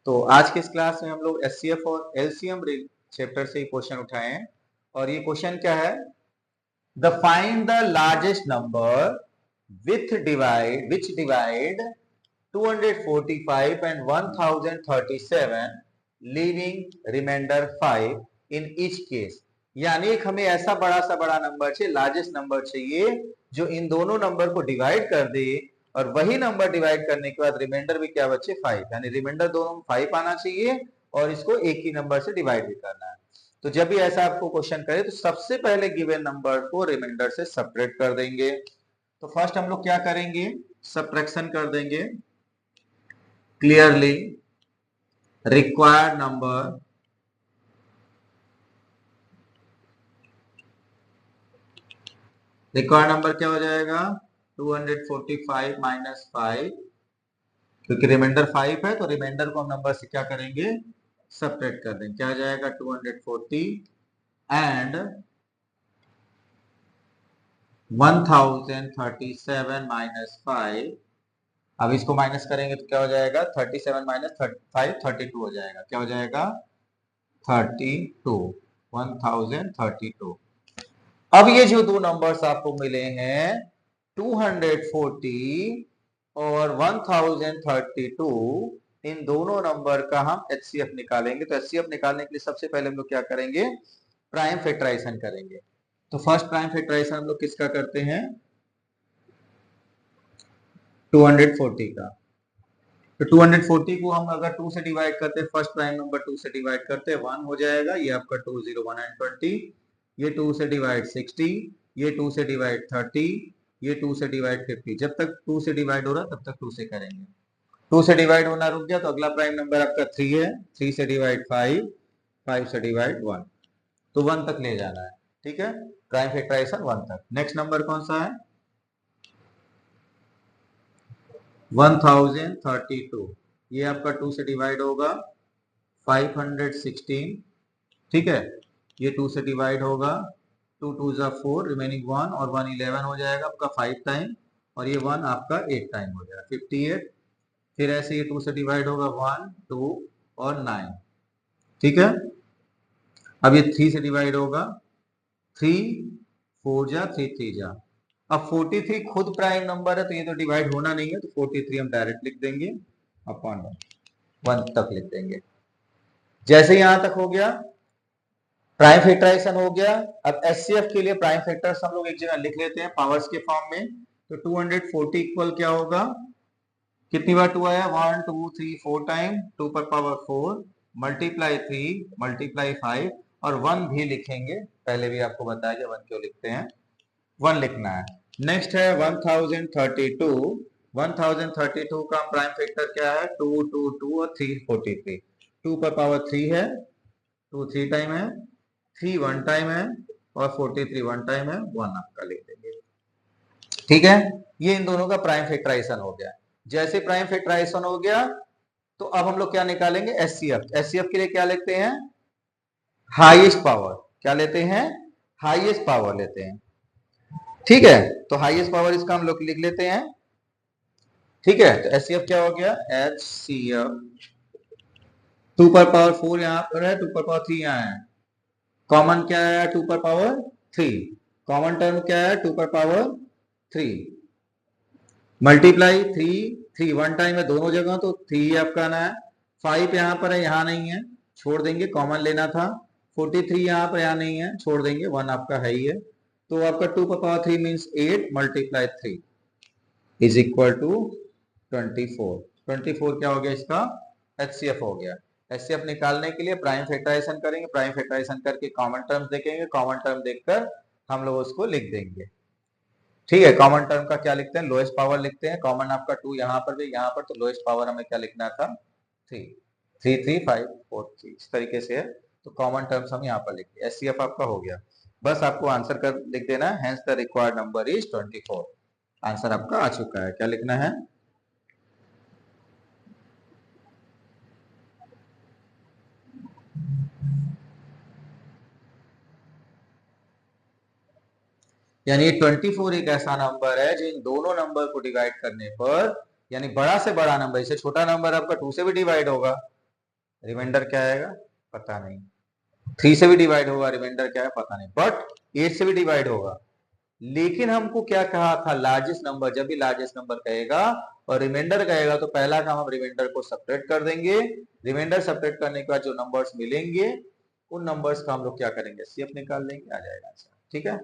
तो आज के इस क्लास में हम लोग एचसीएफ और एलसीएम चैप्टर से क्वेश्चन उठाए हैं और ये क्वेश्चन क्या है, the find the largest number with divide which divide 245 and 1037 leaving remainder 5 in each case. यानी एक हमें ऐसा बड़ा सा बड़ा नंबर चाहिए, लार्जेस्ट नंबर चाहिए जो इन दोनों नंबर को डिवाइड कर दे और वही नंबर डिवाइड करने के बाद रिमाइंडर भी क्या बचे 5, यानी रिमाइंडर दोनों में 5 आना चाहिए और इसको एक ही नंबर से डिवाइड भी करना है। तो जब भी ऐसा आपको क्वेश्चन करे तो सबसे पहले गिवन नंबर को रिमाइंडर से सब्ट्रैक्ट कर देंगे। तो फर्स्ट हम लोग क्या करेंगे, सब्ट्रैक्शन कर देंगे। क्लियरली रिक्वायर्ड नंबर क्या हो जाएगा 245 माइनस 5, क्योंकि रिमाइंडर 5 है तो रिमाइंडर को हम नंबर से क्या करेंगे, सब्ट्रैक्ट कर देंगे। क्या हो जाएगा 240 एंड 1037 माइनस 5। अब इसको माइनस करेंगे तो क्या हो जाएगा 37 माइनस 5 32 हो जाएगा। क्या हो जाएगा 32, 1032। अब ये जो दो नंबर्स आपको मिले हैं 240 और 1032, इन दोनों नंबर का हम एचसीएफ निकालेंगे। तो एचसीएफ निकालने के लिए सबसे पहले हम लोग क्या करेंगे, प्राइम फैक्टराइजेशन करेंगे। तो फर्स्ट प्राइम फैक्टराइजेशन हम लोग किसका करते हैं, 240 का। तो 240 को हम अगर 2 से डिवाइड करते हैं, फर्स्ट प्राइम नंबर 2 से डिवाइड करते हैं 1 हो जाएगा। ये आपका 2 0 1 and 20, ये 2 से डिवाइड 60, ये 2 से डिवाइड 30, ये 2 से डिवाइड 50। जब तक 2 से डिवाइड हो रहा तब तक 2 से करेंगे। 2 से डिवाइड होना रुक गया तो अगला प्राइम नंबर आपका 3 है। 3 से डिवाइड 5, 5 से डिवाइड 1, तो 1 तक ले जाना है। ठीक है, प्राइम फैक्टराइजेशन 1 तक। नेक्स्ट नंबर कौन सा है 1032, ये आपका 2 से डिवाइड होगा 516। ठीक है, ये 2 से डिवाइड होगा 2 2 जा 4, रिमेनिंग 1 और 1 11 हो जाएगा आपका 5 टाइम, और ये 1 आपका 8 टाइम हो जाएगा 58। फिर ऐसे ये 2 से डिवाइड होगा 1 2 और 9। ठीक है, अब ये 3 से डिवाइड होगा 3 4 जा 3 3 जा। अब 43 खुद प्राइम नंबर है तो ये तो डिवाइड होना नहीं है, तो 43 हम डायरेक्ट लिख देंगे अपॉन 1 तक लिख देंगे। जैसे यहां तक हो गया प्राइम फैक्टराइजेशन हो गया। अब एचसीएफ के लिए प्राइम फैक्टर्स हम लोग एक जगह लिख लेते हैं पावर्स के फॉर्म में। तो 240 इक्वल क्या होगा, कितनी बार 2 आया 1 2 3 4 टाइम, 2 पर पावर 4 मल्टीप्लाई 3 मल्टीप्लाई 5 और 1 भी लिखेंगे। पहले भी आपको बताया कि 1 क्यों लिखते हैं, 1 लिखना है। नेक्स्ट है 1032। 1032 का प्राइम फैक्टर क्या है 2 2 2 और 3 43। 2 पर पावर 3 है, 2 3 टाइम है, 3 1 टाइम है और 43 1 टाइम है, 1 आपका लिख देंगे। ठीक है, ये इन दोनों का प्राइम फैक्टराइजेशन हो गया। जैसे प्राइम फैक्टराइजेशन हो गया तो अब हम लोग क्या निकालेंगे एचसीएफ। एचसीएफ के लिए क्या लेते हैं, हाईएस्ट पावर। क्या लेते हैं, हाईएस्ट पावर लेते हैं। ठीक है, तो हाईएस्ट पावर इसका हम लोग लिख लेते हैं। ठीक है, तो एचसीएफ क्या हो गया एचसीएफ 2 पर पावर 4 यहां पर है, 2 पर पावर 3 यहां है। कॉमन क्या है 2 पर पावर 3, कॉमन टर्म क्या है 2 पर पावर 3 मल्टीप्लाई 3 3 1 टाइम है दोनों जगह, तो 3 आपका आना है। 5 यहाँ पर है, यहाँ नहीं है, छोड़ देंगे, कॉमन लेना था। 43 यहाँ पर यहाँ नहीं है, छोड़ देंगे, 1 आपका है ही है। तो आपका 2 पर power 3 means 8 multiply 3 is equal to 24। 24 क्या हो गया इसका एचसीएफ हो गया। एचसीएफ निकालने के लिए प्राइम फैक्टराइजेशन करेंगे, प्राइम फैक्टराइजेशन करके कॉमन टर्म्स देखेंगे, कॉमन टर्म देखकर हम लोग उसको लिख देंगे। ठीक है, कॉमन टर्म का क्या लिखते हैं लोएस्ट पावर लिखते हैं। कॉमन आपका 2 यहाँ पर भी, यहाँ पर, तो लोएस्ट पावर हमें क्या लिखना था 3 3 3 5 4 3, इस तरीके से है। तो कॉमन टर्म्स हम यहाँ पर लिखते हैं। एचसीएफ आपका हो गया, बस आपको आंसर कर लिख देना है, hence the required number is 24। Answer आपका आ चुका है। क्या लिखना है, यानी 24 एक ऐसा नंबर है जो इन दोनों नंबर को डिवाइड करने पर, यानी बड़ा से बड़ा नंबर, इसे छोटा नंबर आपका 2 से भी डिवाइड होगा, रिमाइंडर क्या आएगा पता नहीं, 3 से भी डिवाइड होगा, रिमाइंडर क्या है पता नहीं, बट 8 से भी डिवाइड होगा। लेकिन हमको क्या कहा था, लार्जेस्ट नंबर, जब भी लार्जेस्ट नंबर कहेगा और रिमाइंडर कहेगा तो पहला काम हम रिमाइंडर को सब्ट्रैक्ट कर देंगे। रिमाइंडर सब्ट्रैक्ट करने के बाद जो नंबर्स मिलेंगे उन नंबर्स का हम लोग क्या करेंगे, सीएफ निकाल लेंगे, आ जाएगा आंसर। ठीक है।